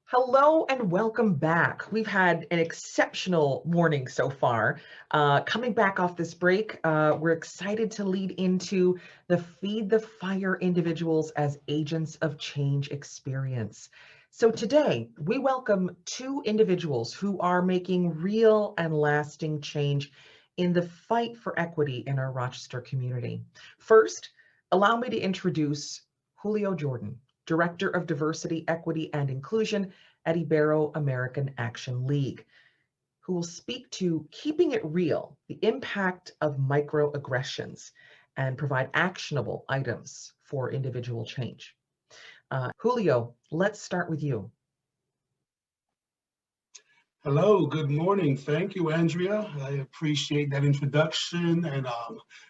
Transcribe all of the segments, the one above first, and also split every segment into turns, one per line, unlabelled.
Hello and welcome back. We've had an exceptional morning so far. Coming back off this break, we're excited to lead into the Feed the Fire Individuals as Agents of Change experience. So today, we welcome two individuals who are making real and lasting change in the fight for equity in our Rochester community. First, allow me to introduce Julio Jordan, Director of Diversity, Equity, and Inclusion at Ibero-American Action League, who will speak to keeping it real, the impact of microaggressions, and provide actionable items for individual change. Julio, let's start with you.
Hello, good morning. Thank you, Andrea. I appreciate that introduction and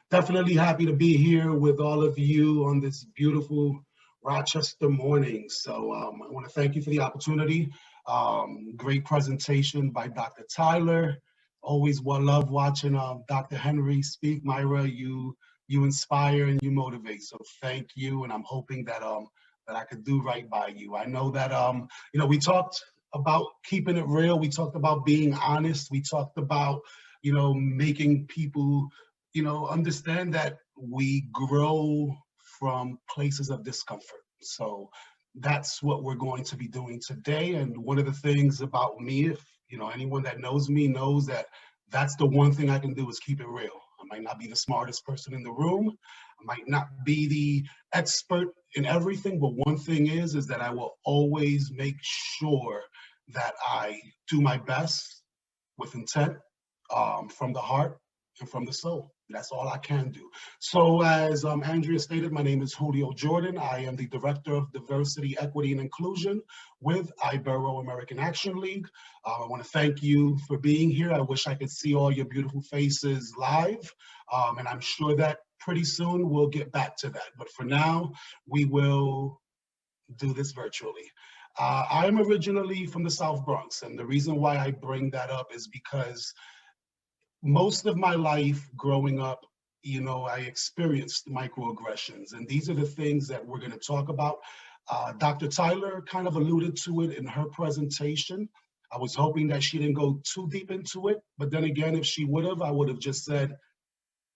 definitely happy to be here with all of you on this beautiful Rochester morning. So I want to thank you for the opportunity. Great presentation by Dr. Tyler. Always love watching Dr. Henry speak. Myra, you inspire and you motivate. So thank you, and I'm hoping that that I could do right by you. I know that we talked about keeping it real. We talked about being honest. We talked about, making people, understand that we grow from places of discomfort. So that's what we're going to be doing today. And one of the things about me, if, anyone that knows me knows that that's the one thing I can do is keep it real. I might not be the smartest person in the room. I might not be the expert in everything, but one thing is that I will always make sure that I do my best with intent, from the heart and from the soul. That's all I can do. So as Andrea stated, my name is Julio Jordan. I am the Director of Diversity, Equity, and Inclusion with Ibero-American Action League. I want to thank you for being here. I wish I could see all your beautiful faces live, and I'm sure that pretty soon we'll get back to that. But for now, we will do this virtually. I am originally from the South Bronx, and the reason why I bring that up is because most of my life growing up, I experienced microaggressions, and these are the things that we're going to talk about. Dr. Tyler kind of alluded to it in her presentation. I was hoping that she didn't go too deep into it, but then again, if she would have, I would have just said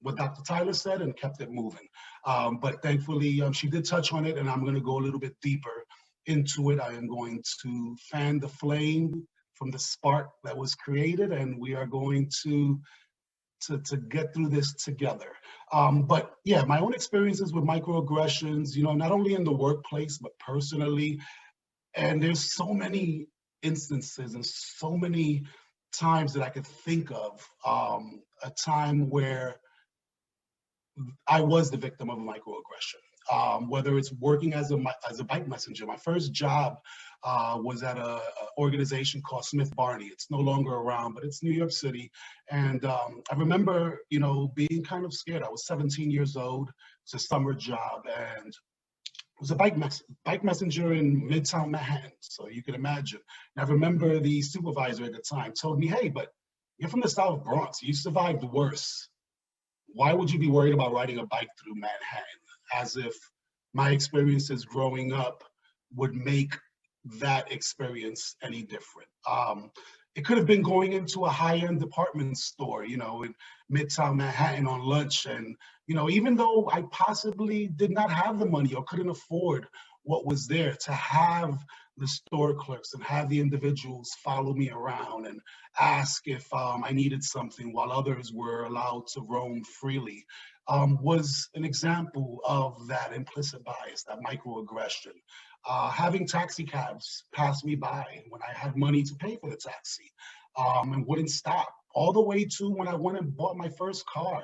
what Dr. Tyler said and kept it moving. But thankfully, she did touch on it, and I'm going to go a little bit deeper into it. I am going to fan the flame from the spark that was created, and we are going to get through this together. But yeah, my own experiences with microaggressions, not only in the workplace, but personally. And there's so many instances and so many times that I could think of, a time where I was the victim of a microaggression. Whether it's working as a bike messenger. My first job was at an organization called Smith Barney. It's no longer around, but it's New York City. And I remember, being kind of scared. I was 17 years old. It's a summer job, and it was a bike messenger in Midtown Manhattan. So you can imagine. And I remember the supervisor at the time told me, "Hey, but you're from the South Bronx. You survived worse. Why would you be worried about riding a bike through Manhattan?" As if my experiences growing up would make that experience any different. It could have been going into a high-end department store, in Midtown Manhattan on lunch. And, even though I possibly did not have the money or couldn't afford what was there, to have the store clerks and have the individuals follow me around and ask if I needed something while others were allowed to roam freely, was an example of that implicit bias, that microaggression. Having taxi cabs pass me by when I had money to pay for the taxi, and wouldn't stop, all the way to when I went and bought my first car,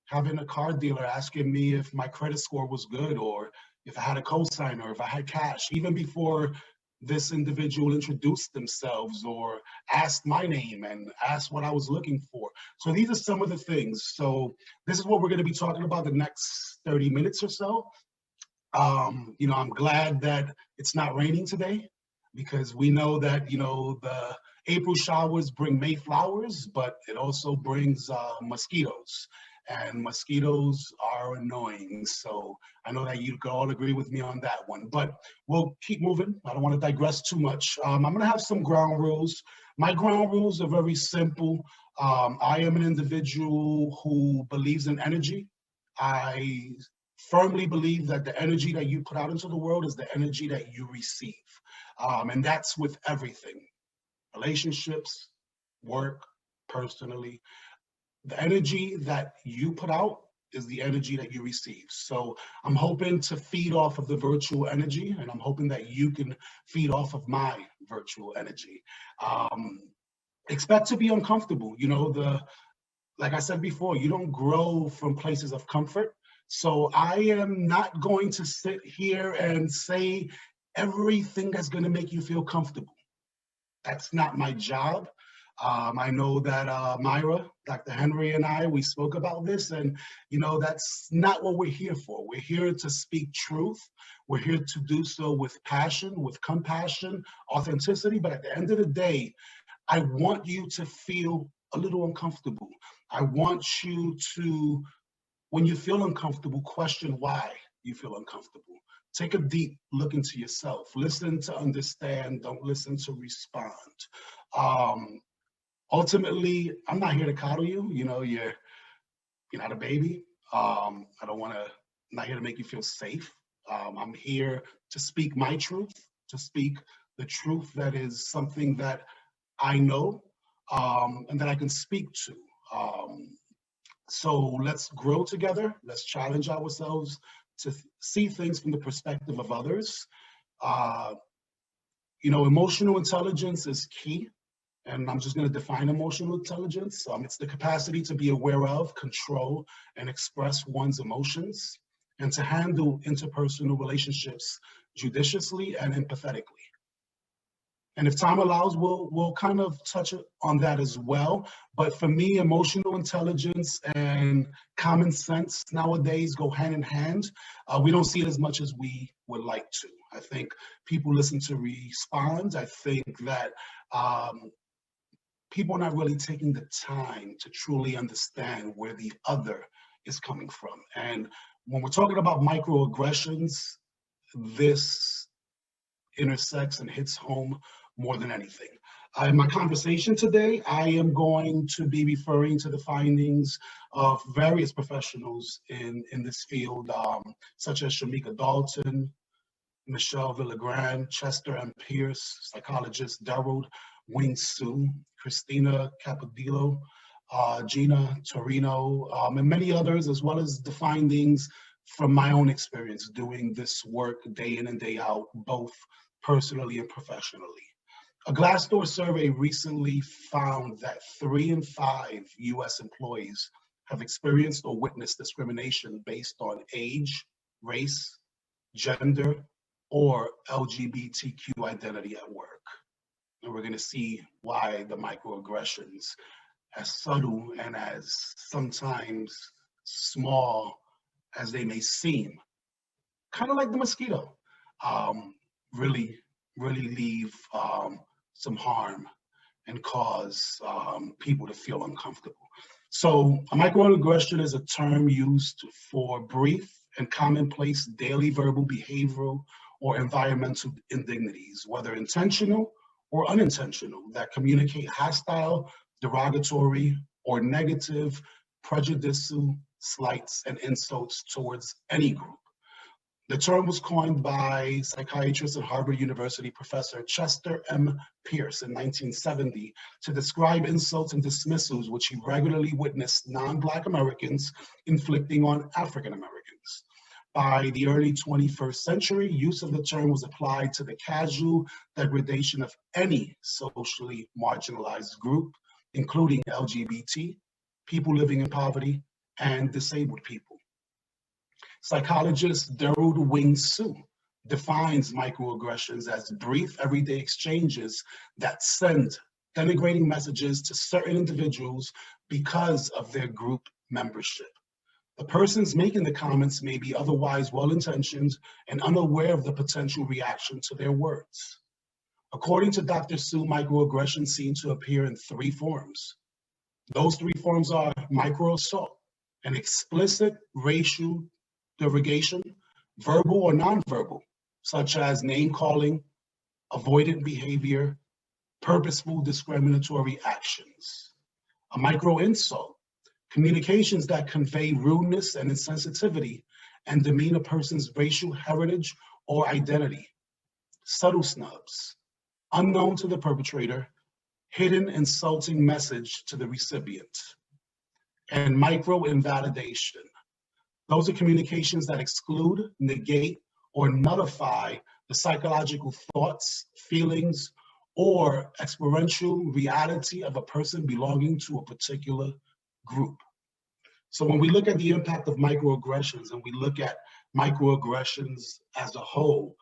having a car dealer asking me if my credit score was good or if I had a cosigner or if I had cash, even before this individual introduced themselves or asked my name and asked what I was looking for. So these are some of the things. So this is what we're going to be talking about the next 30 minutes or so. I'm glad that it's not raining today, because we know that, the April showers bring May flowers, but it also brings mosquitoes. and mosquitoes are annoying. So I know that you could all agree with me on that one, but we'll keep moving. I don't want to digress too much. I'm going to have some ground rules. My ground rules are very simple. I am an individual who believes in energy. I firmly believe that the energy that you put out into the world is the energy that you receive. And that's with everything, relationships, work, personally. The energy that you put out is the energy that you receive. So I'm hoping to feed off of the virtual energy, and I'm hoping that you can feed off of my virtual energy. Expect to be uncomfortable. You know, like I said before, you don't grow from places of comfort. So I am not going to sit here and say everything that's going to make you feel comfortable. That's not my job. I know that Myra, Dr. Henry, and we spoke about this, and that's not what we're here for. We're here to speak truth. We're here to do so with passion, with compassion, authenticity. But at the end of the day, I want you to feel a little uncomfortable. I want you to, when you feel uncomfortable, question why you feel uncomfortable. Take a deep look into yourself. Listen to understand. Don't listen to respond. Ultimately, I'm not here to coddle you. You're not a baby. I don't want to. I'm not here to make you feel safe. I'm here to speak my truth, to speak the truth that is something that I know and that I can speak to. So let's grow together. Let's challenge ourselves to see things from the perspective of others. Emotional intelligence is key. And I'm just going to define emotional intelligence. It's the capacity to be aware of, control, and express one's emotions, and to handle interpersonal relationships judiciously and empathetically. And if time allows, we'll kind of touch on that as well. But for me, emotional intelligence and common sense nowadays go hand in hand. We don't see it as much as we would like to. I think people listen to respond. I think that people are not really taking the time to truly understand where the other is coming from. And when we're talking about microaggressions, this intersects and hits home more than anything. In my conversation today, I am going to be referring to the findings of various professionals in this field, such as Shamika Dalton, Michelle Villagrán, Chester M. Pierce, psychologist Daryl Wing Su, Christina Capodillo, Gina Torino, and many others, as well as the findings from my own experience doing this work day in and day out, both personally and professionally. A Glassdoor survey recently found that 3 in 5 U.S. employees have experienced or witnessed discrimination based on age, race, gender, or LGBTQ identity at work. And we're going to see why the microaggressions, as subtle and as sometimes small as they may seem, kind of like the mosquito, really leave some harm and cause people to feel uncomfortable. So a microaggression is a term used for brief and commonplace daily verbal, behavioral, or environmental indignities, whether intentional or unintentional, that communicate hostile, derogatory, or negative, prejudicial slights and insults towards any group. The term was coined by psychiatrist and Harvard University professor Chester M. Pierce in 1970 to describe insults and dismissals which he regularly witnessed non-Black Americans inflicting on African Americans. By the early 21st century, use of the term was applied to the casual degradation of any socially marginalized group, including LGBT, people living in poverty, and disabled people. Psychologist Daryl Wing Su defines microaggressions as brief, everyday exchanges that send denigrating messages to certain individuals because of their group membership. The persons making the comments may be otherwise well-intentioned and unaware of the potential reaction to their words. According to Dr. Su, microaggressions seem to appear in 3 forms. Those 3 forms are microassault, an explicit racial derogation, verbal or nonverbal, such as name calling, avoidant behavior, purposeful discriminatory actions. A micro insult, communications that convey rudeness and insensitivity and demean a person's racial heritage or identity. Subtle snubs, unknown to the perpetrator, hidden insulting message to the recipient. And micro invalidation. Those are communications that exclude, negate, or nullify the psychological thoughts, feelings, or experiential reality of a person belonging to a particular group. So when we look at the impact of microaggressions and we look at microaggressions as a whole,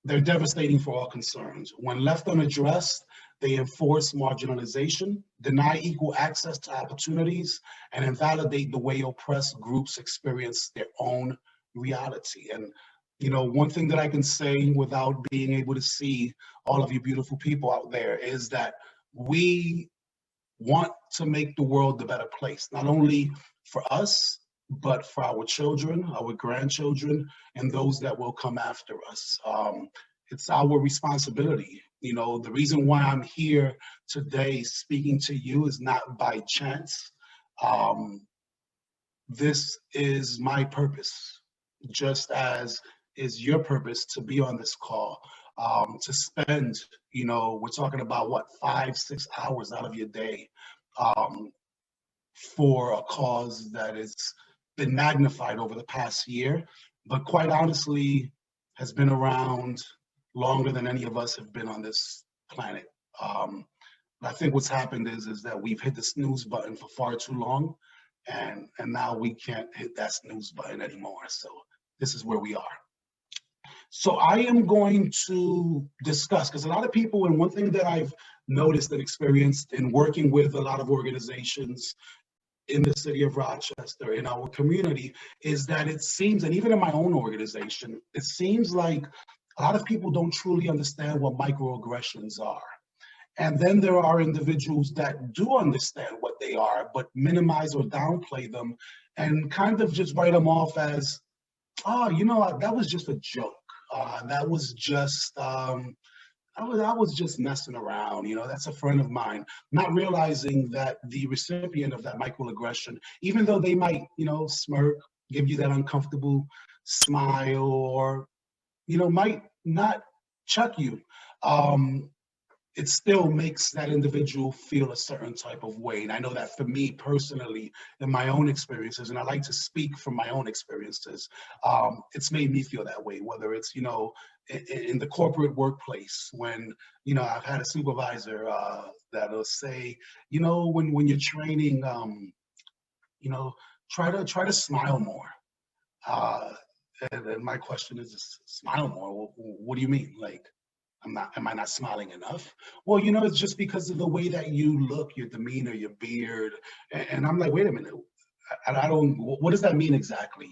they're devastating for all concerned. When left unaddressed, they enforce marginalization, deny equal access to opportunities, and invalidate the way oppressed groups experience their own reality. And one thing that I can say without being able to see all of you beautiful people out there is that we want to make the world a better place, not only for us, but for our children, our grandchildren, and those that will come after us. It's our responsibility. The reason why I'm here today speaking to you is not by chance. This is my purpose, just as is your purpose to be on this call, to spend, we're talking about what, 5-6 hours out of your day for a cause that has been magnified over the past year, but quite honestly has been around longer than any of us have been on this planet. I think what's happened is that we've hit the snooze button for far too long, and now we can't hit that snooze button anymore. So this is where we are. So I am going to discuss, because a lot of people, and one thing that I've noticed and experienced in working with a lot of organizations in the city of Rochester, in our community, is that it seems, and even in my own organization, it seems like a lot of people don't truly understand what microaggressions are. And then there are individuals that do understand what they are, but minimize or downplay them and kind of just write them off as, oh, that was just a joke. That was just, I was just messing around, that's a friend of mine, not realizing that the recipient of that microaggression, even though they might, smirk, give you that uncomfortable smile, or, might not chuck you, it still makes that individual feel a certain type of way. And I know that for me personally, in my own experiences, and I like to speak from my own experiences, it's made me feel that way, whether it's, in the corporate workplace, when, I've had a supervisor that'll say, when you're training, try to smile more. And my question is, smile more? What do you mean? Like, am I not smiling enough? Well, it's just because of the way that you look, your demeanor, your beard. And I'm like, wait a minute, I don't, what does that mean exactly,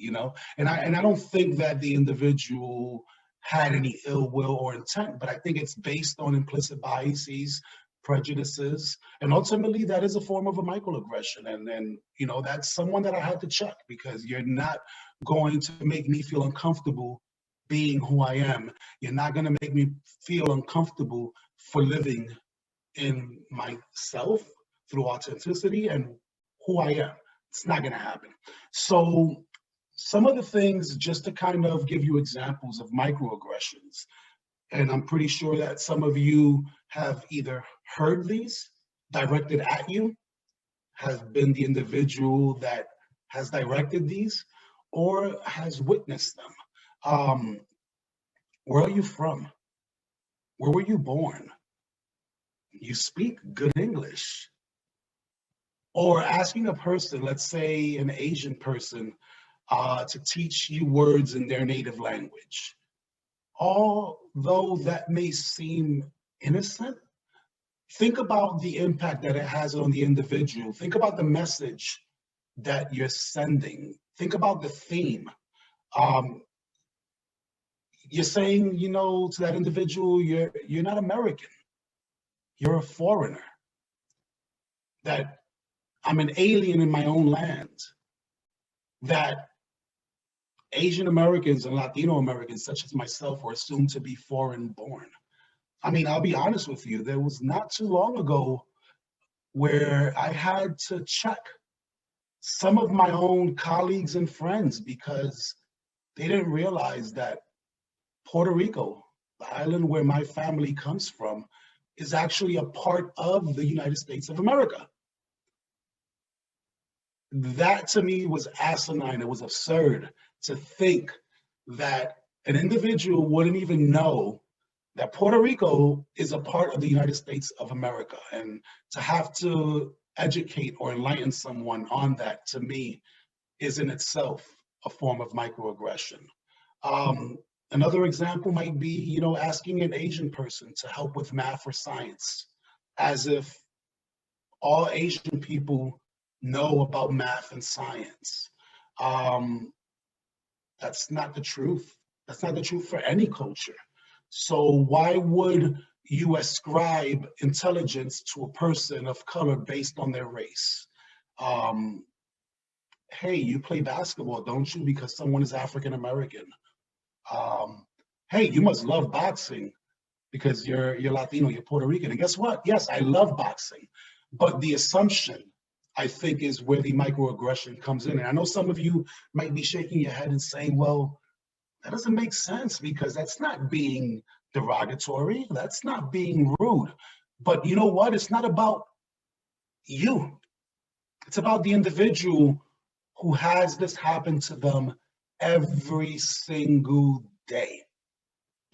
And I don't think that the individual had any ill will or intent, but I think it's based on implicit biases, prejudices, and ultimately that is a form of a microaggression. And that's someone that I had to check, because you're not going to make me feel uncomfortable being who I am. You're not going to make me feel uncomfortable for living in myself through authenticity and who I am. It's not going to happen. So some of the things, just to kind of give you examples of microaggressions, and I'm pretty sure that some of you have either heard these directed at you, have been the individual that has directed these, or has witnessed them. Where are you from? Where were you born? You speak good English. Or asking a person, let's say an Asian person, to teach you words in their native language. Although that may seem innocent, think about the impact that it has on the individual. Think about the message that you're sending. Think about the theme. You're saying, to that individual, you're not American. You're a foreigner. That I'm an alien in my own land. that Asian Americans and Latino Americans, such as myself, were assumed to be foreign born. I mean, I'll be honest with you, there was not too long ago where I had to check some of my own colleagues and friends because they didn't realize that Puerto Rico, the island where my family comes from, is actually a part of the United States of America. That to me was asinine. It was absurd to think that an individual wouldn't even know that Puerto Rico is a part of the United States of America. And to have to educate or enlighten someone on that, to me, is in itself a form of microaggression. Another example might be, asking an Asian person to help with math or science, as if all Asian people know about math and science. That's not the truth. That's not the truth for any culture. So why would you ascribe intelligence to a person of color based on their race? Hey, you play basketball, don't you? Because someone is African American. Hey, you must love boxing because you're Latino, you're Puerto Rican. And guess what? Yes, I love boxing. But the assumption, I think, is where the microaggression comes in. And I know some of you might be shaking your head and saying, well, that doesn't make sense because that's not being derogatory. That's not being rude. But you know what? It's not about you. It's about the individual who has this happen to them every single day.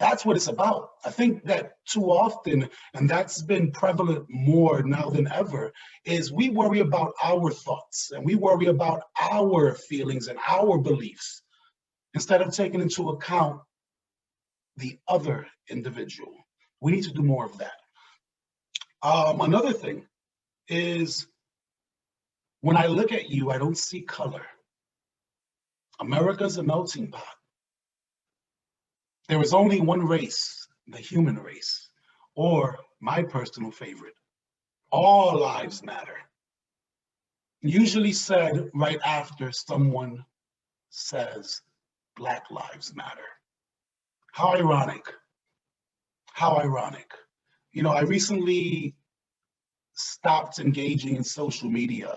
That's what it's about. I think that too often, and that's been prevalent more now than ever, is we worry about our thoughts and we worry about our feelings and our beliefs instead of taking into account the other individual. We need to do more of that. Another thing is when I look at you, I don't see color. America's a melting pot. There is only one race, the human race, or my personal favorite, all lives matter. Usually said right after someone says Black Lives Matter. How ironic. How ironic. I recently stopped engaging in social media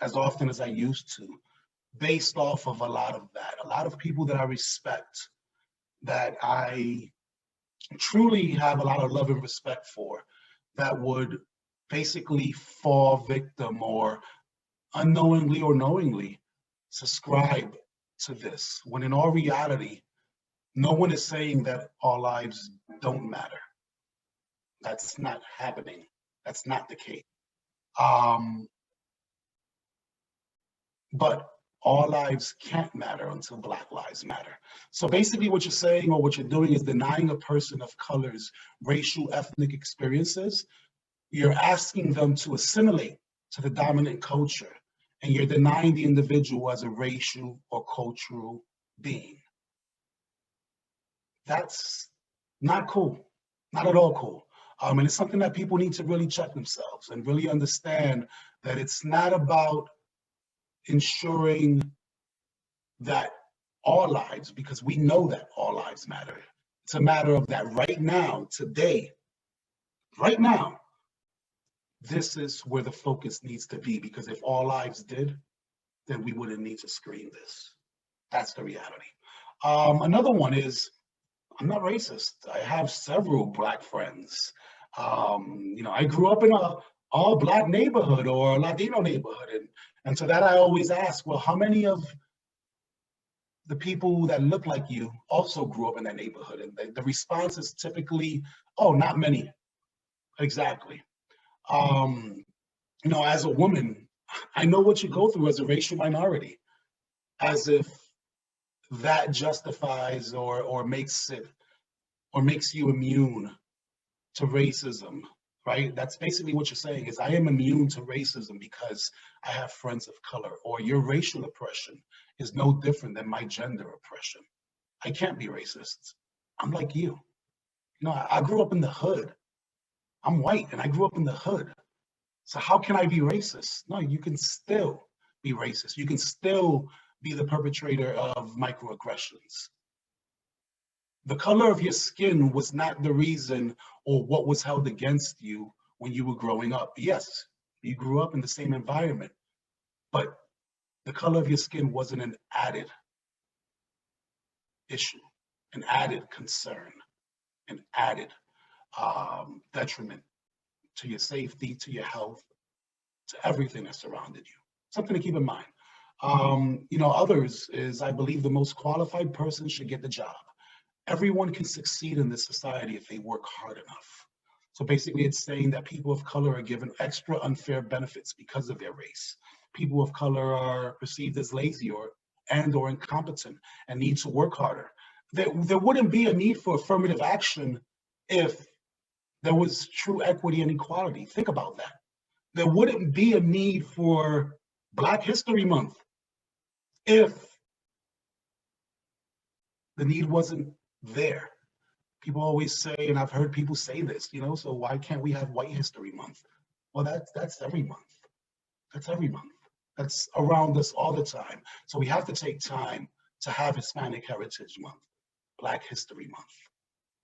as often as I used to, based off of a lot of that. A lot of people that I respect, that I truly have a lot of love and respect for, that would basically fall victim or unknowingly or knowingly subscribe to this, when in all reality, no one is saying that all lives don't matter. That's not happening. That's not the case. But all lives can't matter until Black Lives Matter. So basically what you're saying or what you're doing is denying a person of color's racial, ethnic experiences. You're asking them to assimilate to the dominant culture, and you're denying the individual as a racial or cultural being. That's not cool, not at all cool. And it's something that people need to really check themselves and really understand that it's not about ensuring that all lives, because we know that all lives matter. It's a matter of that right now, today, right now, this is where the focus needs to be, because if all lives did, then we wouldn't need to screen this. That's the reality. Another one is, I'm not racist. I have several Black friends. I grew up in a all Black neighborhood or a Latino neighborhood. And to that, I always ask, well, how many of the people that look like you also grew up in that neighborhood? And the response is typically, oh, not many. Exactly. As a woman, I know what you go through as a racial minority, as if that justifies or makes you immune to racism, right? That's basically what you're saying, is I am immune to racism because I have friends of color, or your racial oppression is no different than my gender oppression. I can't be racist. I'm like you. I grew up in the hood. I'm white and I grew up in the hood. So how can I be racist? No, you can still be racist. You can still be the perpetrator of microaggressions. The color of your skin was not the reason or what was held against you when you were growing up. Yes, you grew up in the same environment, but the color of your skin wasn't an added issue, an added concern, an added detriment to your safety, to your health, to everything that surrounded you. Something to keep in mind. Others is, I believe, the most qualified person should get the job. Everyone can succeed in this society if they work hard enough. So basically, it's saying that people of color are given extra unfair benefits because of their race. People of color are perceived as lazy or incompetent and need to work harder. There wouldn't be a need for affirmative action if there was true equity and equality. Think about that. There wouldn't be a need for Black History Month if the need wasn't there. People always say, and I've heard people say this, so why can't we have White History Month? Well, that's every month. That's every month. That's around us all the time. So we have to take time to have Hispanic Heritage Month, Black History Month.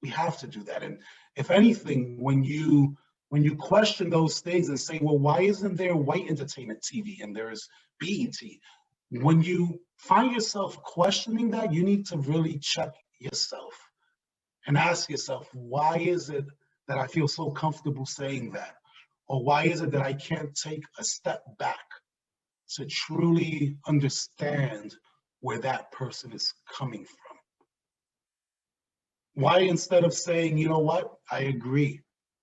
We have to do that. And if anything, when you question those things and say, well, why isn't there white entertainment TV and there's BET? When you find yourself questioning that, you need to really check yourself and ask yourself, why is it that I feel so comfortable saying that? Or why is it that I can't take a step back to truly understand where that person is coming from? Why, instead of saying, you know what, I agree,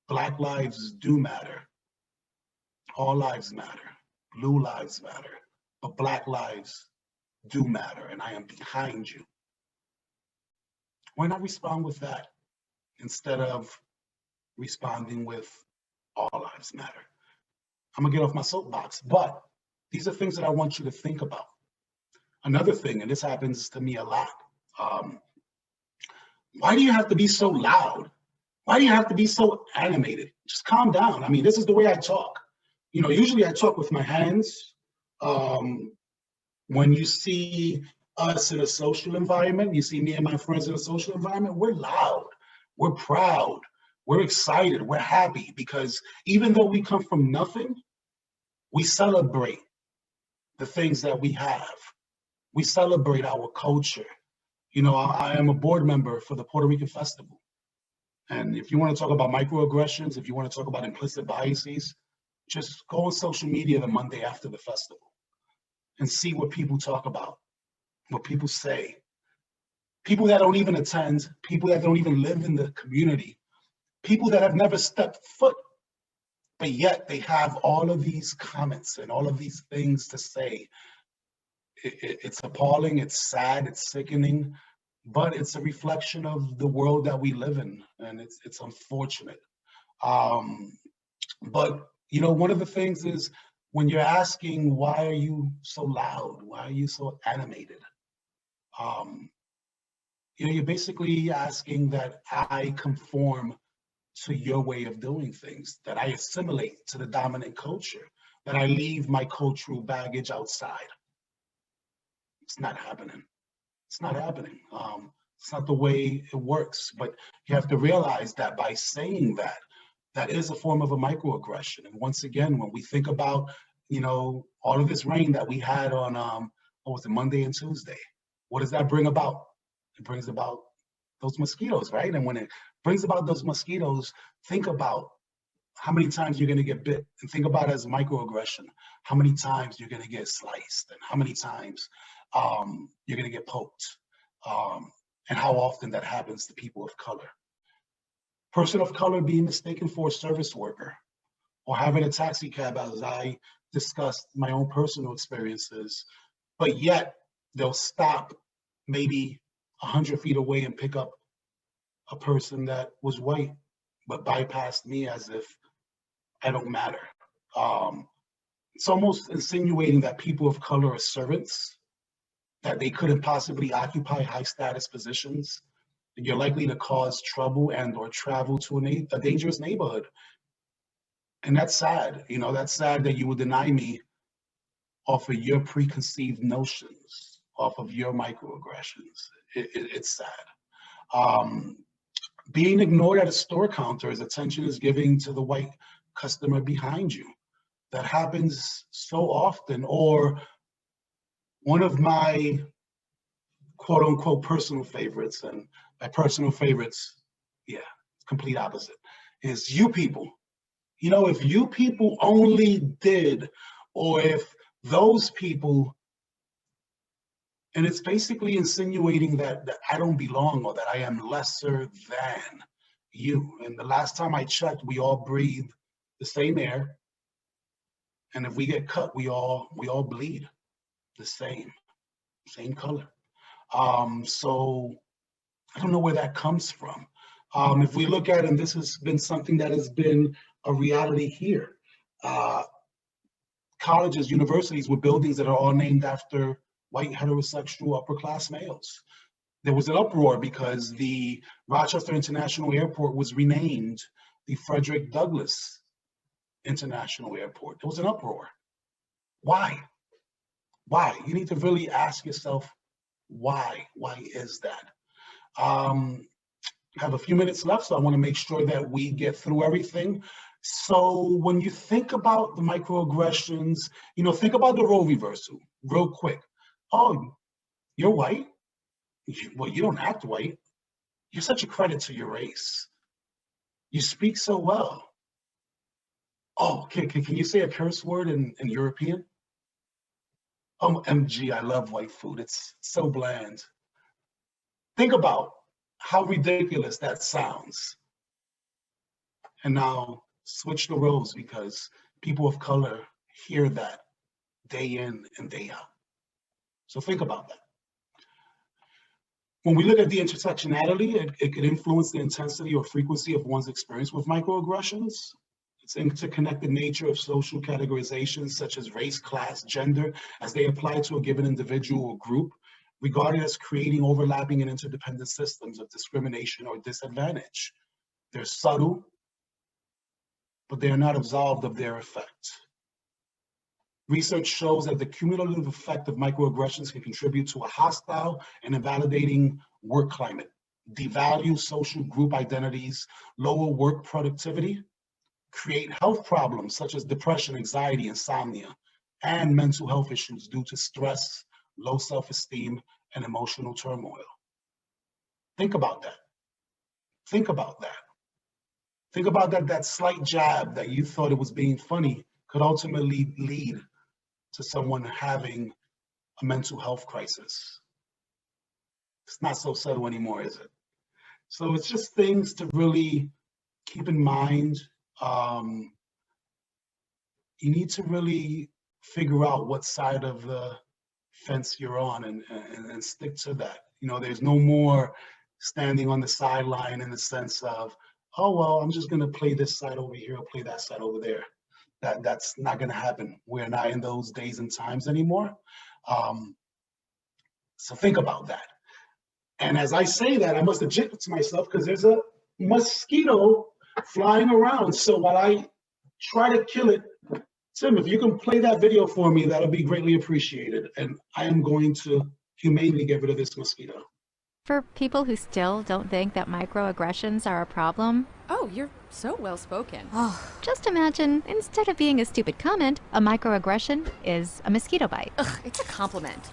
Black lives do matter, all lives matter, blue lives matter, but Black lives do matter, and I am behind you. Why not respond with that instead of responding with all lives matter? I'm gonna get off my soapbox, but these are things that I want you to think about. Another thing, and this happens to me a lot, why do you have to be so loud? Why do you have to be so animated? Just calm down. I mean, this is the way I talk. Usually I talk with my hands. When you see us in a social environment, you see me and my friends in a social environment, we're loud, we're proud, we're excited, we're happy, because even though we come from nothing, we celebrate the things that we have. We celebrate our culture. I am a board member for the Puerto Rican Festival. And if you want to talk about microaggressions, if you want to talk about implicit biases, just go on social media the Monday after the festival and see what people talk about, what people say. People that don't even attend, people that don't even live in the community, people that have never stepped foot, but yet they have all of these comments and all of these things to say. It's appalling, it's sad, it's sickening, but it's a reflection of the world that we live in, and it's unfortunate. But one of the things is, when you're asking, why are you so loud? Why are you so animated? You're basically asking that I conform to your way of doing things, that I assimilate to the dominant culture, that I leave my cultural baggage outside. It's not happening. It's not happening. It's not the way it works. But you have to realize that by saying that, that is a form of a microaggression. And once again, when we think about, all of this rain that we had on, what was it, Monday and Tuesday, what does that bring about? It brings about those mosquitoes, right? And when it brings about those mosquitoes, think about how many times you're going to get bit, and think about it as a microaggression, how many times you're going to get sliced, and how many times you're going to get poked, and how often that happens to people of color. Person of color being mistaken for a service worker, or having a taxi cab, as I discussed my own personal experiences, but yet they'll stop maybe 100 feet away and pick up a person that was white, but bypassed me as if I don't matter. It's almost insinuating that people of color are servants, that they couldn't possibly occupy high status positions, and you're likely to cause trouble and or travel to a dangerous neighborhood. And that's sad. That's sad that you would deny me off of your preconceived notions, off of your microaggressions. It's sad. Being ignored at a store counter as attention is given to the white customer behind you. That happens so often. Or one of my quote unquote personal favorites, and by personal favorites, yeah, complete opposite, is you people. You know, if you people only did, or if those people, and it's basically insinuating that I don't belong or that I am lesser than you. And the last time I checked, we all breathe the same air. And if we get cut, we all bleed the same color. So I don't know where that comes from. If we look at, and this has been something that has been a reality here, colleges, universities with buildings that are all named after white heterosexual upper class males. There was an uproar because the Rochester International Airport was renamed the Frederick Douglass International Airport. There was an uproar. Why? Why? You need to really ask yourself, why? Why is that? I have a few minutes left, so I want to make sure that we get through everything. So when you think about the microaggressions, you know, think about the role reversal real quick. Oh, you're white? Well, you don't act white. You're such a credit to your race. You speak so well. Oh, can you say a curse word in European? Oh, MG, I love white food. It's so bland. Think about how ridiculous that sounds. And now switch the roles, because people of color hear that day in and day out. So think about that. When we look at the intersectionality, it could influence the intensity or frequency of one's experience with microaggressions. It's interconnected nature of social categorizations such as race, class, gender, as they apply to a given individual or group, regarded as creating overlapping and interdependent systems of discrimination or disadvantage. They're subtle, but they are not absolved of their effect. Research shows that the cumulative effect of microaggressions can contribute to a hostile and invalidating work climate, devalue social group identities, lower work productivity, create health problems such as depression, anxiety, insomnia, and mental health issues due to stress, low self-esteem, and emotional turmoil. Think about that. Think about that. Think about that slight jab that you thought it was being funny could ultimately lead to someone having a mental health crisis. It's not so subtle anymore, is it? So it's just things to really keep in mind. You need to really figure out what side of the fence you're on and stick to that. You know, there's no more standing on the sideline in the sense of, oh, well, I'm just going to play this side over here or play that side over there. That's not going to happen. We're not in those days and times anymore. So think about that. And as I say that, I must eject to myself because there's a mosquito flying around. So while I try to kill it, Tim, if you can play that video for me, that'll be greatly appreciated. And I am going to humanely get rid of this mosquito.
For people who still don't think that microaggressions are a problem,
oh, you're so well-spoken.
just imagine, instead of being a stupid comment, a microaggression is a mosquito bite.
Ugh, it's a compliment.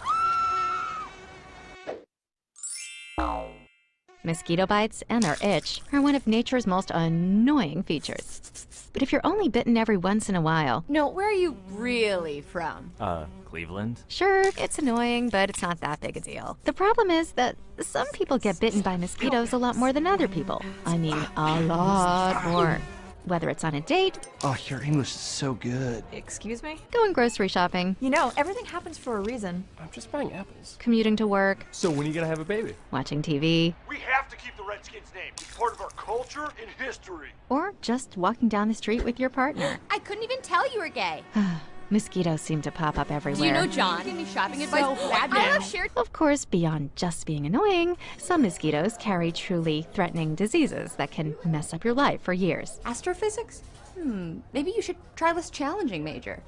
Mosquito bites and their itch are one of nature's most annoying features. But if you're only bitten every once in a while...
No, where are you really from?
Cleveland?
Sure, it's annoying, but it's not that big a deal. The problem is that some people get bitten by mosquitoes a lot more than other people. I mean, a lot more. Whether it's on a date...
Oh, your English is so good.
Excuse me?
Going grocery shopping.
You know, everything happens for a reason.
I'm just buying apples.
Commuting to work.
So when are you gonna have a baby?
Watching TV.
We have to keep the Redskins name. It's part of our culture and history.
Or just walking down the street with your partner.
I couldn't even tell you were gay.
Mosquitoes seem to pop up everywhere.
Do you know John? Give me shopping advice. I love shared.
Of course, beyond just being annoying, some mosquitoes carry truly threatening diseases that can mess up your life for years.
Astrophysics? Maybe you should try less challenging major.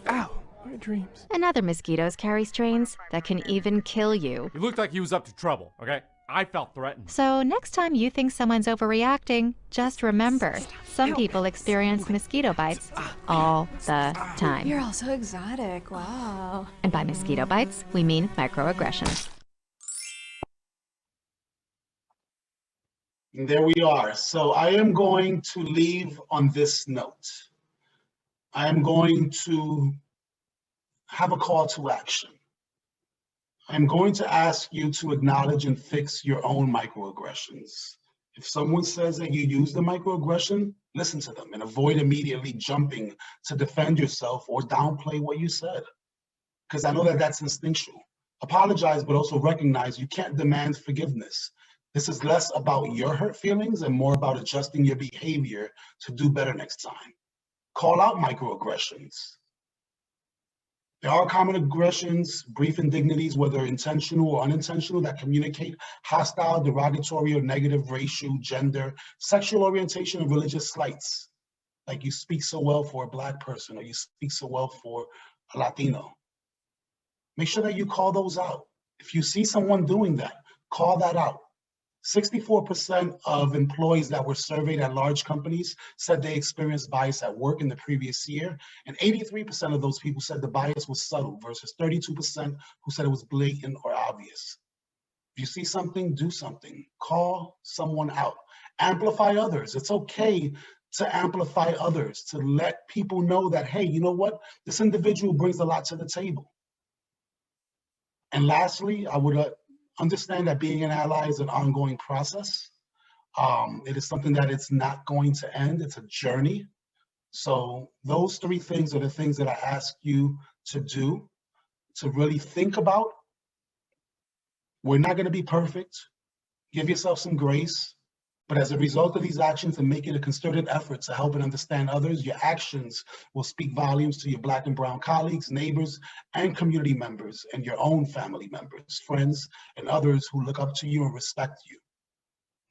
Ow! My dreams.
And other mosquitoes carry strains that can even kill you.
He looked like he was up to trouble, okay? I felt threatened.
So next time you think someone's overreacting, just remember, some people experience mosquito bites all the time.
You're all so exotic. Wow.
And by mosquito bites, we mean microaggressions.
And there we are. So I am going to leave on this note. I am going to have a call to action. I'm going to ask you to acknowledge and fix your own microaggressions. If someone says that you use the microaggression, listen to them and avoid immediately jumping to defend yourself or downplay what you said. Because I know that that's instinctual. Apologize, but also recognize you can't demand forgiveness. This is less about your hurt feelings and more about adjusting your behavior to do better next time. Call out microaggressions. There are common aggressions, brief indignities, whether intentional or unintentional, that communicate hostile, derogatory, or negative racial, gender, sexual orientation, and religious slights. Like you speak so well for a Black person, or you speak so well for a Latino. Make sure that you call those out. If you see someone doing that, call that out. 64% of employees that were surveyed at large companies said they experienced bias at work in the previous year, and 83% of those people said the bias was subtle versus 32% who said it was blatant or obvious. If you see something, do something. Call someone out. Amplify others. It's okay to amplify others, to let people know that, hey, you know what? This individual brings a lot to the table. And lastly, I would understand that being an ally is an ongoing process. It is something that it's not going to end. It's a journey. So those three things are the things that I ask you to do, to really think about. We're not going to be perfect. Give yourself some grace. But as a result of these actions and making a concerted effort to help and understand others, your actions will speak volumes to your Black and brown colleagues, neighbors, and community members, and your own family members, friends, and others who look up to you and respect you.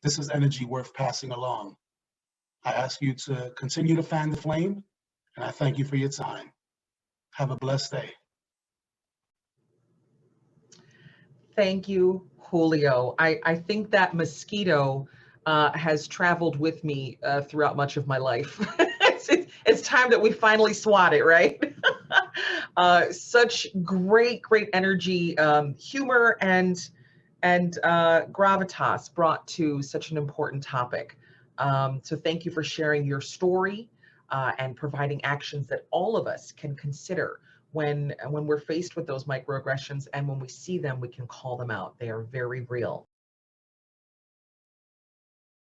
This is energy worth passing along. I ask you to continue to fan the flame, and I thank you for your time. Have a blessed day.
Thank you, Julio. I think that mosquito has traveled with me throughout much of my life. It's time that we finally swat it, right? Such great energy, humor, and gravitas brought to such an important topic. So thank you for sharing your story and providing actions that all of us can consider when we're faced with those microaggressions, and when we see them, we can call them out. They are very real.